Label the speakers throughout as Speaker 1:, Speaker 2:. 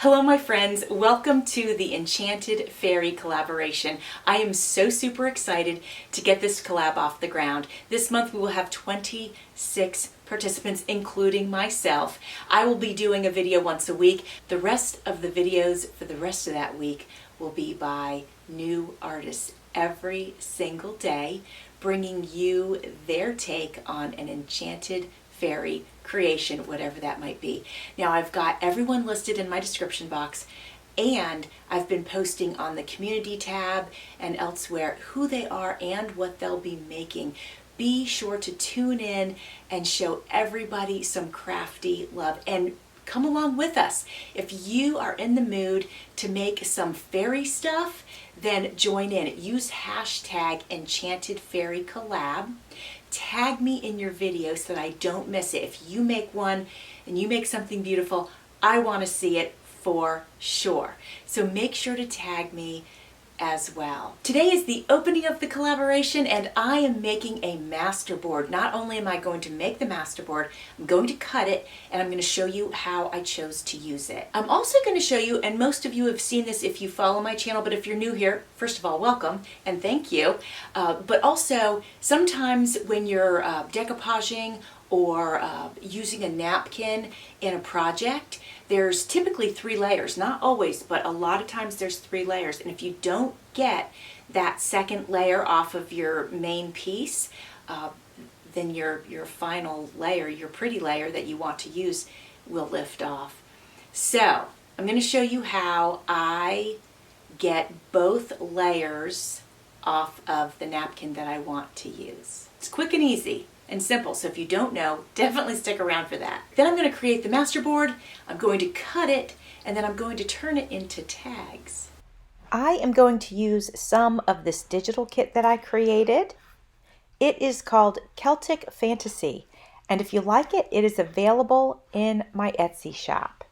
Speaker 1: Hello my friends, welcome to the Enchanted Fairy collaboration. I am so super excited to get this collab off the ground. This month we will have 26 participants, including myself. I will be doing a video once a week. The rest of the videos for the rest of that week will be by new artists every single day, bringing you their take on an enchanted fairy creation, whatever that might be. Now I've got everyone listed in my description box, and I've been posting on the community tab and elsewhere who they are and what they'll be making. Be sure to tune in and show everybody some crafty love and come along with us. If you are in the mood to make some fairy stuff, then join in. Use hashtag Enchanted Fairy Collab. Tag me in your video so that I don't miss it. If you make one and you make something beautiful, I want to see it for sure. So make sure to tag me as well. Today is the opening of the collaboration, and I am making a masterboard. Not only am I going to make the masterboard, I'm going to cut it, and I'm going to show you how I chose to use it. I'm also going to show you, and most of you have seen this if you follow my channel, but if you're new here, first of all, welcome and thank you. But also, sometimes when you're decoupaging or using a napkin in a project, there's typically 3 layers, not always, but a lot of times there's 3 layers. And if you don't get that second layer off of your main piece, then your final layer, your pretty layer that you want to use, will lift off. So I'm going to show you how I get both layers off of the napkin that I want to use. It's quick and easy and simple, so if you don't know, definitely stick around for that. Then I'm going to create the masterboard, I'm going to cut it, and then I'm going to turn it into tags. I am going to use some of this digital kit that I created. It is called Celtic Fantasy, and if you like it, it is available in my Etsy shop.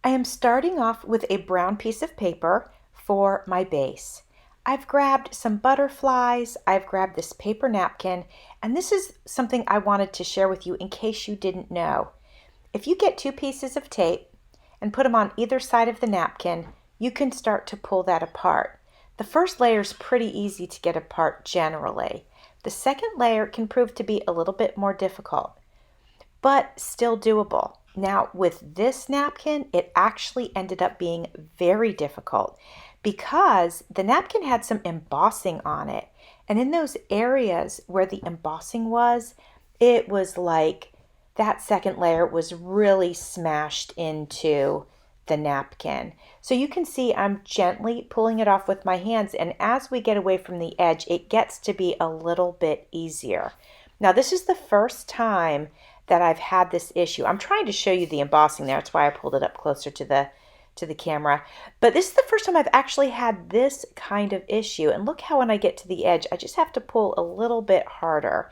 Speaker 1: I am starting off with a brown piece of paper for my base. I've grabbed some butterflies, I've grabbed this paper napkin, and this is something I wanted to share with you in case you didn't know. If you get 2 pieces of tape and put them on either side of the napkin, you can start to pull that apart. The first layer is pretty easy to get apart generally. The second layer can prove to be a little bit more difficult, but still doable. Now with this napkin, it actually ended up being very difficult because the napkin had some embossing on it. And in those areas where the embossing was, it was like that second layer was really smashed into the napkin. So you can see I'm gently pulling it off with my hands, and as we get away from the edge, it gets to be a little bit easier. Now this is the first time that I've had this issue. I'm trying to show you the embossing there. That's why I pulled it up closer to the camera. But this is the first time I've actually had this kind of issue. And look how when I get to the edge, I just have to pull a little bit harder.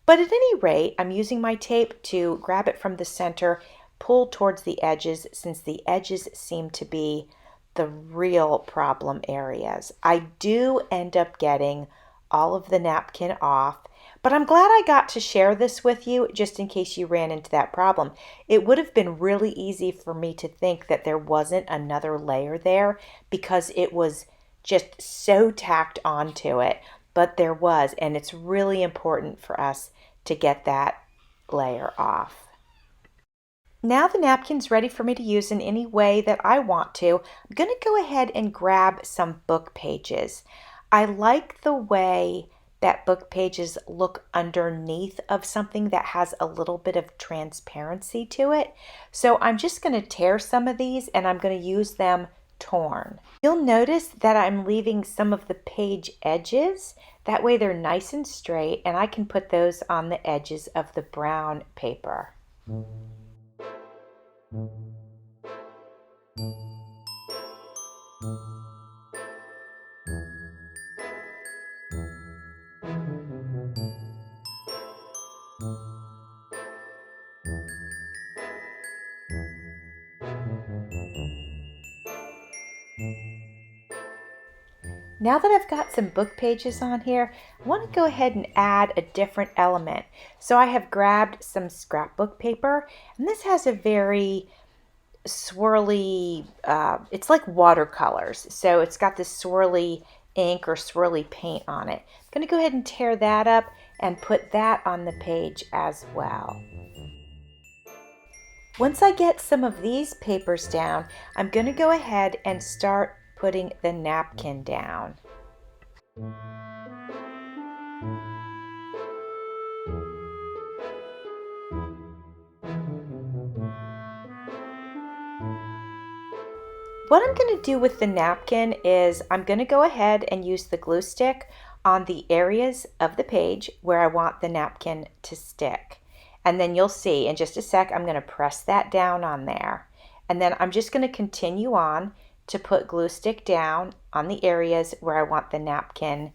Speaker 1: But at any rate, I'm using my tape to grab it from the center, pull towards the edges, since the edges seem to be the real problem areas. I do end up getting all of the napkin off, but I'm glad I got to share this with you just in case you ran into that problem. It would have been really easy for me to think that there wasn't another layer there because it was just so tacked onto it, but there was, and it's really important for us to get that layer off. Now the napkin's ready for me to use in any way that I want to. I'm going to go ahead and grab some book pages. I like the way that book pages look underneath of something that has a little bit of transparency to it. So I'm just going to tear some of these and I'm going to use them torn. You'll notice that I'm leaving some of the page edges. That way they're nice and straight, and I can put those on the edges of the brown paper. Now that I've got some book pages on here, I want to go ahead and add a different element. So I have grabbed some scrapbook paper, and this has a very swirly, it's like watercolors. So it's got this swirly ink or swirly paint on it. I'm going to go ahead and tear that up and put that on the page as well. Once I get some of these papers down, I'm going to go ahead and start putting the napkin down. What I'm going to do with the napkin is I'm going to go ahead and use the glue stick on the areas of the page where I want the napkin to stick. And then you'll see in just a sec, I'm going to press that down on there. And then I'm just going to continue on to put glue stick down on the areas where I want the napkin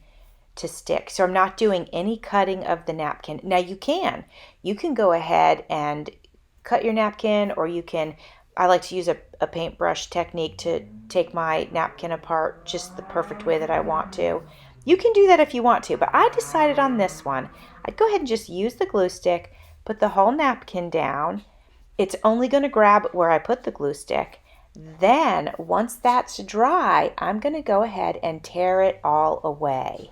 Speaker 1: to stick. So I'm not doing any cutting of the napkin. Now you can go ahead and cut your napkin, or I like to use a paintbrush technique to take my napkin apart just the perfect way that I want to. You can do that if you want to, but I decided on this one. I'd go ahead and just use the glue stick, put the whole napkin down. It's only going to grab where I put the glue stick. Then once that's dry, I'm going to go ahead and tear it all away.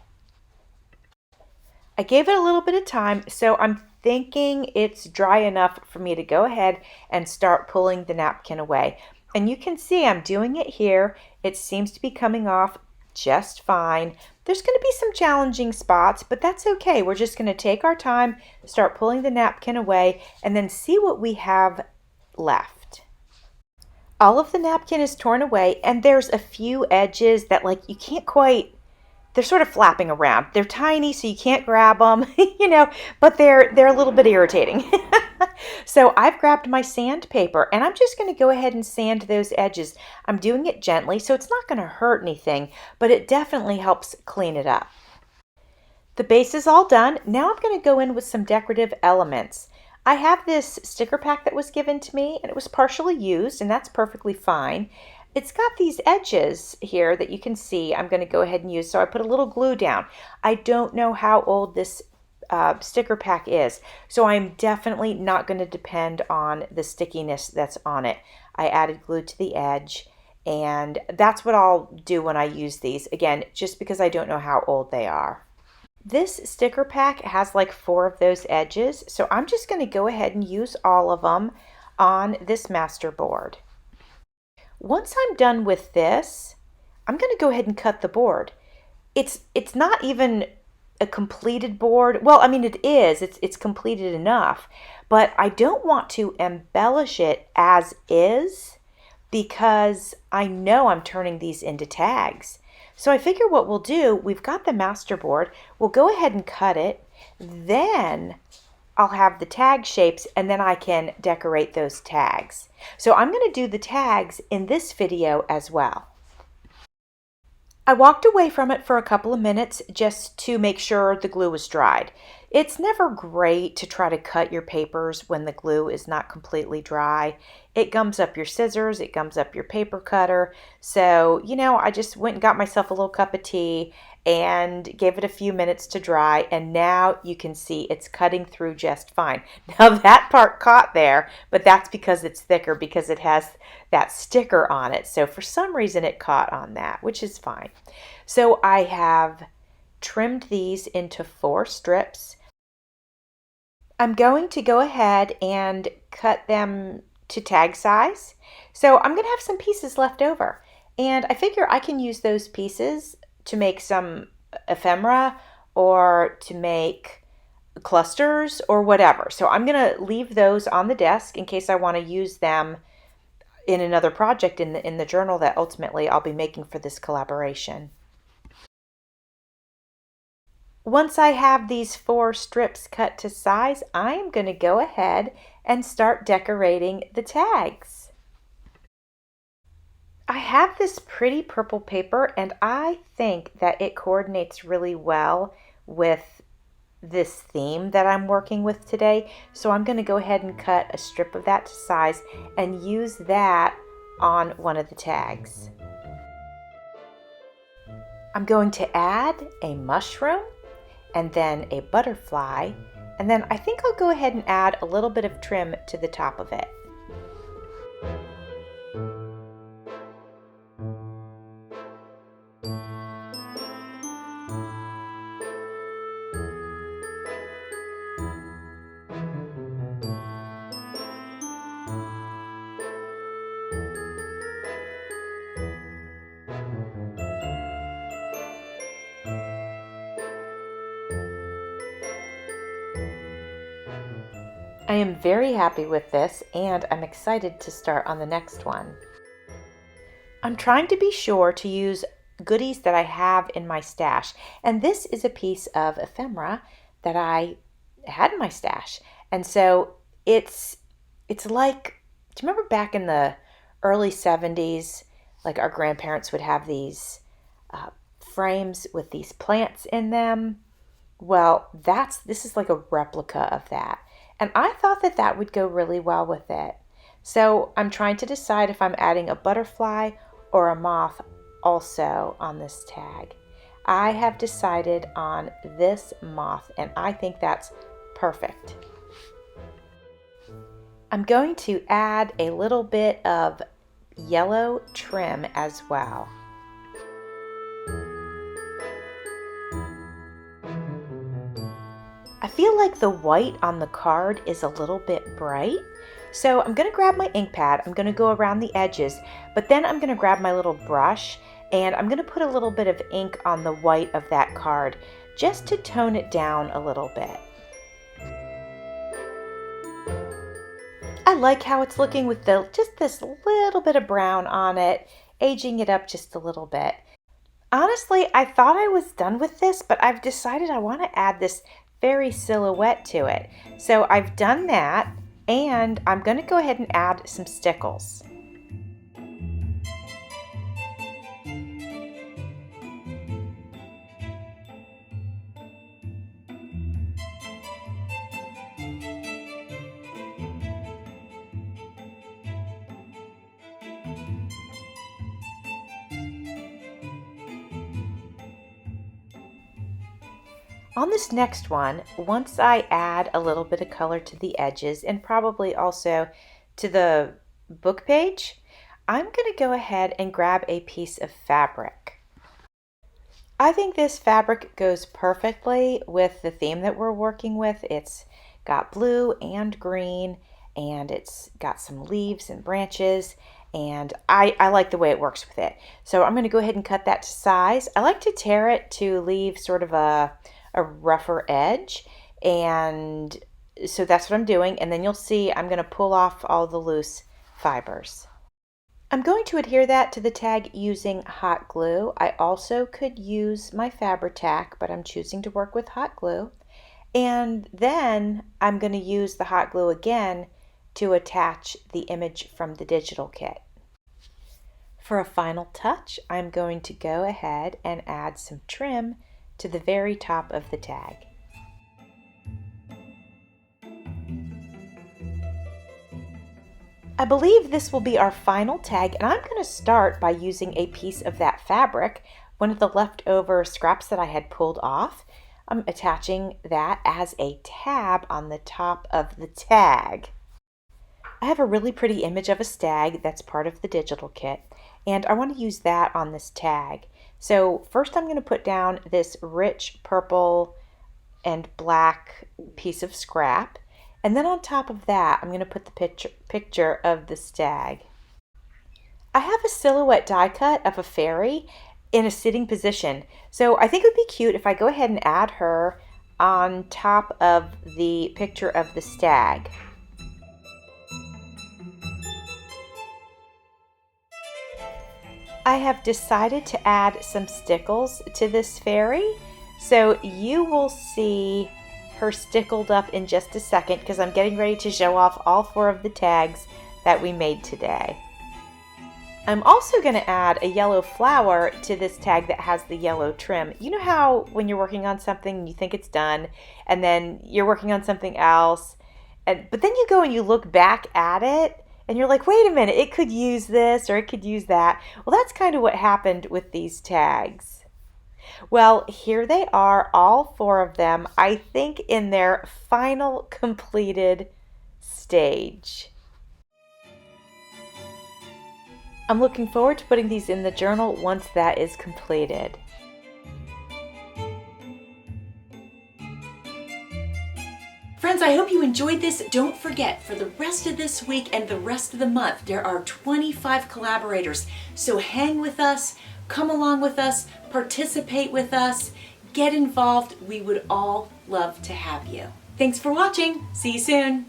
Speaker 1: I gave it a little bit of time, so I'm thinking it's dry enough for me to go ahead and start pulling the napkin away. And you can see I'm doing it here. It seems to be coming off just fine. There's going to be some challenging spots, but that's okay. We're just going to take our time, start pulling the napkin away, and then see what we have left. All of the napkin is torn away, and there's a few edges that you can't quite, they're sort of flapping around. They're tiny, so you can't grab them, but they're a little bit irritating. So I've grabbed my sandpaper, and I'm just going to go ahead and sand those edges. I'm doing it gently, so it's not going to hurt anything, but it definitely helps clean it up. The base is all done. Now I'm going to go in with some decorative elements. I have this sticker pack that was given to me, and it was partially used, and that's perfectly fine. It's got these edges here that you can see I'm going to go ahead and use, so I put a little glue down. I don't know how old this sticker pack is, so I'm definitely not going to depend on the stickiness that's on it. I added glue to the edge, and that's what I'll do when I use these. Again, just because I don't know how old they are. This sticker pack has 4 of those edges, so I'm just going to go ahead and use all of them on this masterboard. Once I'm done with this, I'm going to go ahead and cut the board. It's not even a completed board. Well, I mean, it is. It's completed enough, but I don't want to embellish it as is because I know I'm turning these into tags. So I figure what we'll do, we've got the masterboard, we'll go ahead and cut it, then I'll have the tag shapes, and then I can decorate those tags. So I'm going to do the tags in this video as well. I walked away from it for a couple of minutes just to make sure the glue was dried. It's never great to try to cut your papers when the glue is not completely dry. It gums up your scissors, it gums up your paper cutter. So, I just went and got myself a little cup of tea and gave it a few minutes to dry, and now you can see it's cutting through just fine. Now that part caught there, but that's because it's thicker, because it has that sticker on it. So for some reason it caught on that, which is fine. So I have trimmed these into 4 strips. I'm going to go ahead and cut them to tag size. So I'm going to have some pieces left over, and I figure I can use those pieces to make some ephemera or to make clusters or whatever. So I'm going to leave those on the desk in case I want to use them in another project in the journal that ultimately I'll be making for this collaboration. Once I have these 4 strips cut to size, I am going to go ahead and start decorating the tags. I have this pretty purple paper, and I think that it coordinates really well with this theme that I'm working with today. So I'm going to go ahead and cut a strip of that to size and use that on one of the tags. I'm going to add a mushroom and then a butterfly, and then I think I'll go ahead and add a little bit of trim to the top of it. I am very happy with this, and I'm excited to start on the next one. I'm trying to be sure to use goodies that I have in my stash, and this is a piece of ephemera that I had in my stash. And so it's like, do you remember back in the early 70s, like our grandparents would have these frames with these plants in them? Well, this is like a replica of that. And I thought that that would go really well with it. So I'm trying to decide if I'm adding a butterfly or a moth also on this tag. I have decided on this moth, and I think that's perfect. I'm going to add a little bit of yellow trim as well. I feel like the white on the card is a little bit bright, so I'm going to grab my ink pad. I'm going to go around the edges, but then I'm going to grab my little brush and I'm going to put a little bit of ink on the white of that card just to tone it down a little bit. I like how it's looking with just this little bit of brown on it, aging it up just a little bit. Honestly, I thought I was done with this, but I've decided I want to add this fairy silhouette to it. So I've done that, and I'm going to go ahead and add some stickles. On this next one, once I add a little bit of color to the edges and probably also to the book page, I'm going to go ahead and grab a piece of fabric. I think this fabric goes perfectly with the theme that we're working with. It's got blue and green, and it's got some leaves and branches, and I like the way it works with it. So I'm going to go ahead and cut that to size. I like to tear it to leave sort of a rougher edge, and so that's what I'm doing. And then you'll see I'm going to pull off all the loose fibers. I'm going to adhere that to the tag using hot glue. I also could use my Fabri-Tac, but I'm choosing to work with hot glue. And then I'm going to use the hot glue again to attach the image from the digital kit. For a final touch, I'm going to go ahead and add some trim to the very top of the tag. I believe this will be our final tag, and I'm going to start by using a piece of that fabric, one of the leftover scraps that I had pulled off. I'm attaching that as a tab on the top of the tag. I have a really pretty image of a stag that's part of the digital kit, and I want to use that on this tag. So first I'm going to put down this rich purple and black piece of scrap, and then on top of that I'm going to put the picture of the stag. I have a silhouette die cut of a fairy in a sitting position, so I think it would be cute if I go ahead and add her on top of the picture of the stag. I have decided to add some stickles to this fairy, so you will see her stickled up in just a second because I'm getting ready to show off all 4 of the tags that we made today. I'm also going to add a yellow flower to this tag that has the yellow trim. You know how when you're working on something you think it's done and then you're working on something else, but then you go and you look back at it and you're like, wait a minute, it could use this or it could use that. Well, that's kind of what happened with these tags. Well, here they are, all 4 of them, I think in their final completed stage. I'm looking forward to putting these in the journal once that is completed. Friends, I hope you enjoyed this. Don't forget, for the rest of this week and the rest of the month, there are 25 collaborators. So hang with us, come along with us, participate with us, get involved. We would all love to have you. Thanks for watching. See you soon.